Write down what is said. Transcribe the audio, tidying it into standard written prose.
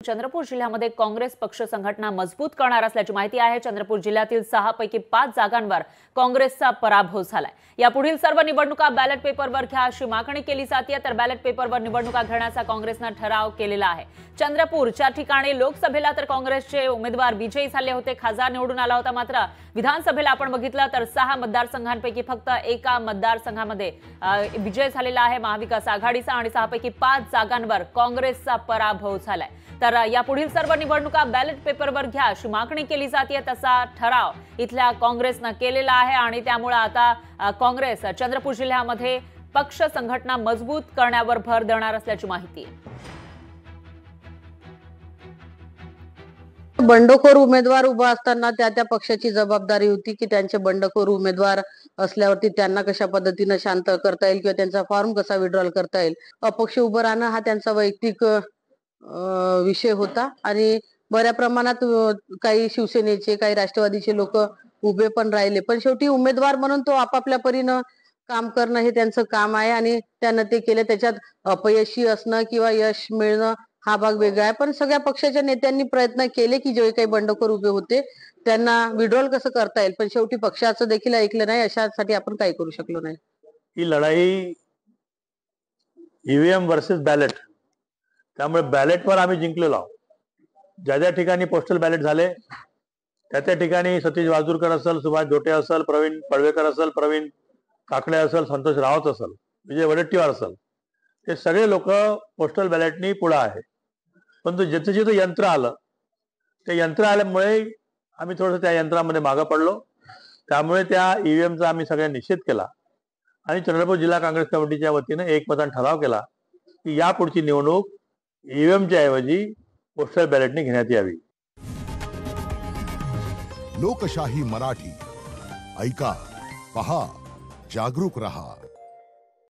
चंद्रपूर जिल्ह्यामध्ये काँग्रेस पक्ष संघटना मजबूत करणार असल्याची माहिती आहे। चंद्रपूर जिल्ह्यातील 6 पैकी 5 जागांवर काँग्रेसचा पराभव झालाय। यापुढील सर्व निवडणुका बॅलेट पेपरवर घ्या अशी मागणी केली जाते, तर बॅलेट पेपरवर निवडणुका घेण्याचा काँग्रेसने ठराव केलेला आहे। चंद्रपूरच्या ठिकाणी लोकसभेला तर काँग्रेसचे उमेदवार विजयी झाले होते, खासदार निवडून आला होता। मात्र विधानसभेला आपण बघितलं तर 6 मतदारसंघांपैकी फक्त एका मतदारसंघामध्ये विजय झालेला आहे महाविकास आघाडीचा आणि 6 पैकी 5 जागांवर काँग्रेसचा पराभव झालाय। तर यापुढील सर्व निवडणुका बॅलेट पेपरवर घ्या अशी मागणी केली जाते, तसा ठराव इथल्या काँग्रेसने केलेला आहे आणि त्यामुळे आता काँग्रेस चंद्रपूर जिल्ह्यामध्ये पक्ष संघटना मजबूत करण्यावर भर देणार असल्याची माहिती आहे। बंडखोर उमेदवार उभा असताना त्या पक्षाची जबाबदारी होती की त्यांचे बंडखोर उमेदवार असल्यावरती त्यांना कशा पद्धतीने शांत करता येईल किंवा त्यांचा फॉर्म कसा विड्रॉल करता येईल। अपक्ष उभं राहणं हा त्यांचा वैयक्तिक विषय होता आणि बऱ्या प्रमाणात काही शिवसेनेचे काही राष्ट्रवादीचे लोक उभे पण राहिले, पण शेवटी उमेदवार म्हणून तो आपापल्या परीनं काम करणं हे त्यांचं काम आहे आणि त्यानं ते केलं। त्याच्यात अपयशी असणं किंवा यश मिळणं हा भाग वेगळा आहे, पण सगळ्या पक्षाच्या नेत्यांनी प्रयत्न केले की जे काही बंडखोर उभे होते त्यांना विड्रॉल कसं करता येईल, पण शेवटी पक्षाचं देखील ऐकलं नाही। अशासाठी आपण काही करू शकलो नाही। ही लढाई ईव्हीएम वर्सेस बॅलेट, त्यामुळे बॅलेटवर आम्ही जिंकलेलो आहोत। ज्या ज्या ठिकाणी पोस्टल बॅलेट झाले त्या ठिकाणी सतीश वाजूरकर असेल, सुभाष जोटे असेल, प्रवीण पळवेकर असेल, प्रवीण काकडे असेल, संतोष रावत असेल, विजय वडेट्टीवार असेल, हे सगळे लोक पोस्टल बॅलेटनी पुढे आहे। परंतु जिथे जिथे यंत्र आलं ते यंत्र आल्यामुळे आम्ही थोडंसं त्या यंत्रामध्ये मागं पडलो, त्यामुळे त्या ईव्हीएमचा आम्ही सगळ्यांनी निषेध केला आणि चंद्रपूर जिल्हा काँग्रेस कमिटीच्या वतीने एकमताने ठराव केला की यापुढची निवडणूक ईव्हीएमच्या ऐवजी पोस्टल बॅलेटने घेण्यात यावी। लोकशाही मराठी ऐका, पहा, जागरूक रहा।